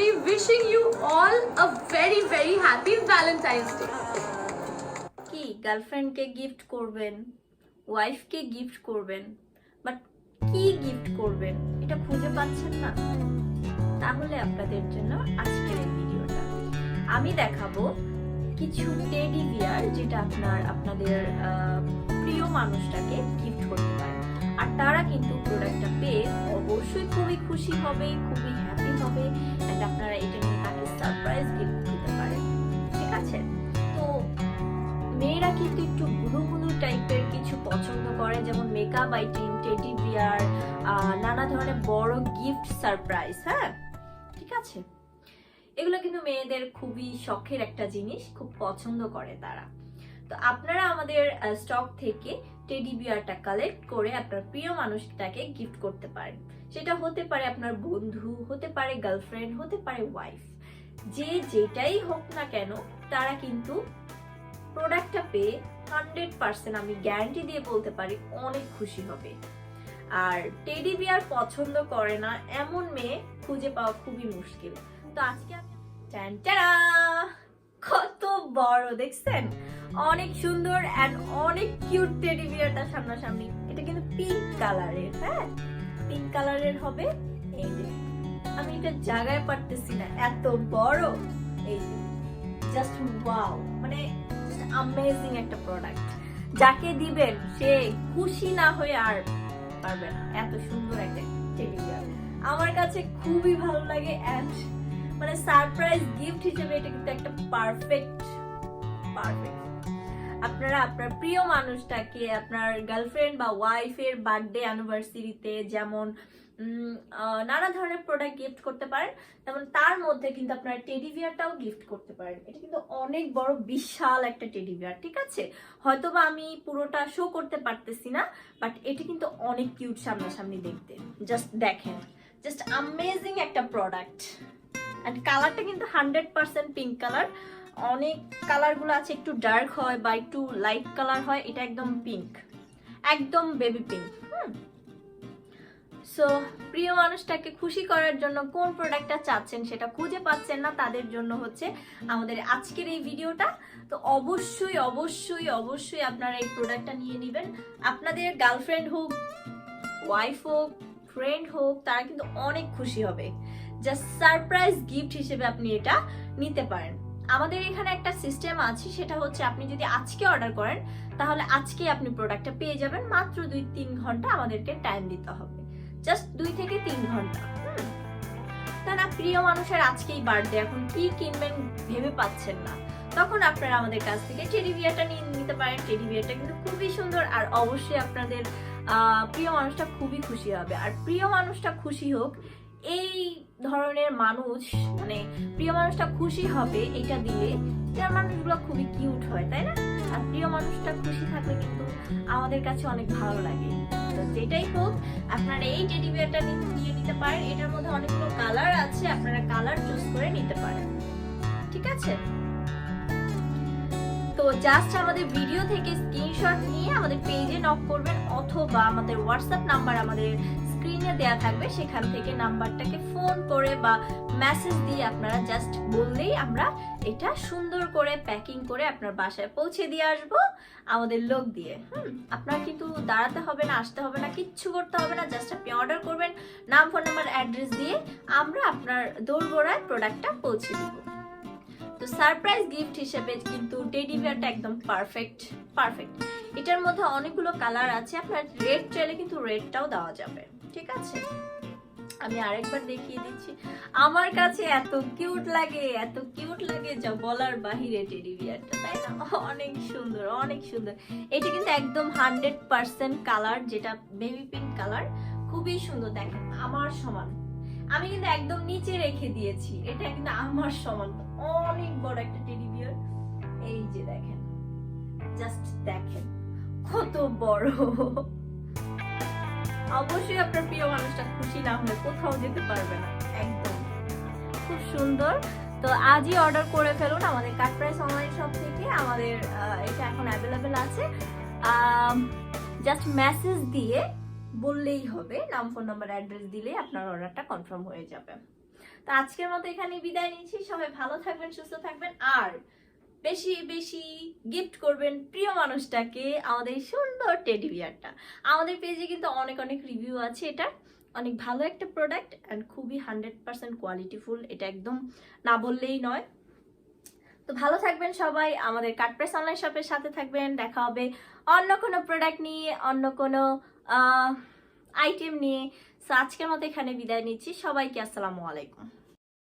actually wishing you all a very very happy Valentine's Day. কি গার্লফ্রেন্ডকে gift করবেন, ওয়াইফকে গিফট করবেন, বাট কি গিফট করবেন এটা খুঁজে পাচ্ছেন না? তাহলে আপনাদের জন্য আজকের এই ভিডিওটা আমি দেখাবো কিছু টেডি বিয়ার যেটা আপনাদের প্রিয় মানুষটাকে গিফট করতে পারেন। আর তারা কিন্তু প্রোডাক্টটা পেয়ে অবশ্যই খুবই খুশি হবে, খুবই হ্যাপি হবে, এন্ড আপনারা এটা নিয়ে তাকে সারপ্রাইজ গিফট দিতে পারেন। ঠিক আছে? তো মেয়েরা কিন্তু একটু ব্লু ব্লু টাইপের কিছু পছন্দ করে, যেমন মেকআপ আইটেম, টেডি বিয়ার, নানা ধরনের বড় গিফট সারপ্রাইজ। হ্যাঁ, ঠিক আছে, এগুলো কিন্তু মেয়েদের খুবই শখের একটা জিনিস, খুব পছন্দ করে তারা। তো আপনারা আমাদের স্টক থেকে টেডি বিয়ারটা কালেক্ট করে আপনার প্রিয় মানুষটাকে গিফট করতে পারেন। সেটা হতে পারে আপনার বন্ধু, হতে পারে গার্লফ্রেন্ড, হতে পারে ওয়াইফ, যে যেটাই হোক না কেন তারা কিন্তু প্রোডাক্টটা পেয়ে 100% আমি গ্যারান্টি দিয়ে বলতে পারি অনেক খুশি হবে। আর টেডি বিয়ার পছন্দ করে না এমন মেয়ে খুঁজে পাওয়া খুবই মুশকিল। তো আজকে আমি কত বড় দেখছেন, অনেক সুন্দর এন্ড অনেক কিউট টেডি বিয়ারটা সামনাসামনি। এটা কিন্তু পিঙ্ক কালারের। হ্যাঁ, পিঙ্ক কালারের হবে। এই যে আমি এটা জায়গায় পারতেছি না, এত বড়। এই যে জাস্ট ওয়াও, মানে অ্যামেজিং একটা প্রোডাক্ট। যাকে দিবেন সে খুশি না হয়ে আর পারবে না। এত সুন্দর একটা টেডি বিয়ার আমার কাছে খুবই ভালো লাগে, এন্ড মানে সারপ্রাইজ গিফট হিসেবে এটা কিন্তু একটা পারফেক্ট। আপনারা আপনার প্রিয় মানুষটাকে আপনার গার্লফ্রেন্ড বা ওয়াইফের বার্থডে অ্যানিভার্সারিতে যেমন নানা ধরনের প্রোডাক্ট গিফট করতে পারেন, তেমন তার মধ্যে কিন্তু আপনারা টেডি বিয়ারটাও গিফট করতে পারেন। এটা কিন্তু অনেক বড় বিশাল একটা টেডি বিয়ার। ঠিক আছে, হয়তোবা আমি পুরোটা শো করতে পারতেছি না, বাট এটা কিন্তু অনেক কিউট সামনাসামনি দেখতে। জাস্ট দেখেন, জাস্ট অ্যামেজিং একটা প্রোডাক্ট। এন্ড কালারটা কিন্তু 100% পিঙ্ক কালার। অনেক কালারগুলো আছে একটু ডার্ক হয় বা একটু লাইট কালার হয়, এটা একদম পিঙ্ক, একদম বেবি পিঙ্ক। সো প্রিয় মানুষটাকে খুশি করার জন্য কোন প্রোডাক্টটা চাচ্ছেন সেটা খুঁজে পাচ্ছেন না, তাদের জন্য হচ্ছে আমাদের আজকের এই ভিডিওটা। তো অবশ্যই অবশ্যই অবশ্যই আপনারা এই প্রোডাক্টটা নিয়ে নেবেন। আপনাদের গার্লফ্রেন্ড হোক, ওয়াইফ হোক, ফ্রেন্ড হোক, তারা কিন্তু অনেক খুশি হবে। জাস্ট সারপ্রাইজ গিফট হিসেবে আপনি এটা নিতে পারেন। আমাদের এখানে একটা সিস্টেম আছে, সেটা হচ্ছে আপনি যদি আজকে অর্ডার করেন তাহলে আজকে আপনি প্রোডাক্টটা পেয়ে যাবেন। মাত্র 2-3 ঘন্টা আমাদেরকে টাইম দিতে হবে, জাস্ট 2 থেকে 3 ঘন্টা। না প্রিয় মানুষের আজকেই বার্থডে, এখন কি কিনবেন ভেবে পাচ্ছেন না, তখন আপনারা আমাদের কাছ থেকে টেডি বিয়ারটা নিয়ে নিতে পারেন। টেডি বিয়ারটা কিন্তু খুবই সুন্দর, আর অবশ্যই আপনাদের প্রিয় মানুষটা খুবই খুশি হবে। আর প্রিয় মানুষটা খুশি হোক, এই ধরনের মানুষ, মানে প্রিয় মানুষটা খুশি হবে এটা দিলে, যার মানুষগুলো খুবই কিউট হয়, তাই না? আর প্রিয় মানুষটা খুশি থাকলে কিন্তু আমাদের কাছে অনেক ভালো লাগে। তো যেটাই হোক, আপনারা এই টেডি বিয়ারটা নিয়ে নিতে পারেন। এটার মধ্যে অনেকগুলো কালার আছে, আপনারা কালার চুজ করে নিতে পারেন। ঠিক আছে, তো জাস্ট আমাদের ভিডিও থেকে স্ক্রিনশট নিয়ে আমাদের পেজে নক করবেন, অথবা আমাদের হোয়াটসঅ্যাপ নাম্বার আমাদের স্ক্রিনে দেয়া থাকবে, সেখান থেকে নাম্বারটাকে ফোন করে বা মেসেজ দিয়ে আপনারা জাস্ট বললেই আমরা এটা সুন্দর করে প্যাকিং করে আপনার বাসায় পৌঁছে দিয়ে আসবো আমাদের লোক দিয়ে। আপনার কিন্তু দাঁড়াতে হবে না, আসতে হবে না, কিচ্ছু করতে হবে না। জাস্ট আপনি অর্ডার করবেন, নাম, ফোন নাম্বার, অ্যাড্রেস দিয়ে আমরা আপনার দোরগোড়ায় প্রোডাক্টটা পৌঁছে দিব। তো সারপ্রাইজ গিফট হিসেবে কিন্তু টেডি বিয়ারটা একদম পারফেক্ট। এটার মধ্যে অনেকগুলো কালার আছে, আপনার রেড চাইলে কিন্তু রেডটাও দেওয়া যাবে। ঠিক আছে, আমি আরেকবার দেখিয়ে দিচ্ছি। আমার কাছে এত কিউট লাগে যা বলার বাহিরে টেডি বিয়ারটা, তাই না? অনেক সুন্দর, অনেক সুন্দর। এটা কিন্তু একদম 100% কালার, যেটা বেবি পিঙ্ক কালার, খুবই সুন্দর। দেখেন আমার সমান, আমি কিন্তু একদম নিচে রেখে দিয়েছি, এটা কিন্তু আমার সমান। অনেক বড় একটা টেডি বিয়ার। এই যে দেখেন, জাস্ট দেখেন কত বড়। অবশ্যই আপনার প্রিয় মানুষটা খুশি না হলে কোথাও যেতে পারবে না। একদম খুব সুন্দর। তো আজই অর্ডার করে ফেলুন আমাদের কাট প্রাইস অনলাইন শপ থেকে। আমাদের এটা এখন অ্যাভেলেবেল আছে। জাস্ট মেসেজ দিয়ে বললেই হবে, নাম, ফোন নাম্বার, অ্যাড্রেস দিলে আপনার অর্ডারটা কনফার্ম হয়ে যাবে। তো আজকের মতো এখানে বিদায় নিচ্ছি। সবাই ভালো থাকবেন, সুস্থ থাকবেন, আর বেশি বেশি গিফট করবেন প্রিয় মানুষটাকে আমাদের এই সুন্দর টেডি বিয়ারটা। আমাদের পেজে কিন্তু অনেক অনেক রিভিউ আছে, এটা অনেক ভালো একটা প্রোডাক্ট অ্যান্ড খুবই 100% কোয়ালিটিফুল, এটা একদম না বললেই নয়। তো ভালো থাকবেন সবাই, আমাদের কাটপ্রেস অনলাইন শপের সাথে থাকবেন। দেখা হবে অন্য কোনো প্রোডাক্ট নিয়ে, অন্য কোনো আইটেম নিয়ে। সো আজকের মতো এখানে বিদায় নিচ্ছি। সবাইকে আসসালামু আলাইকুম।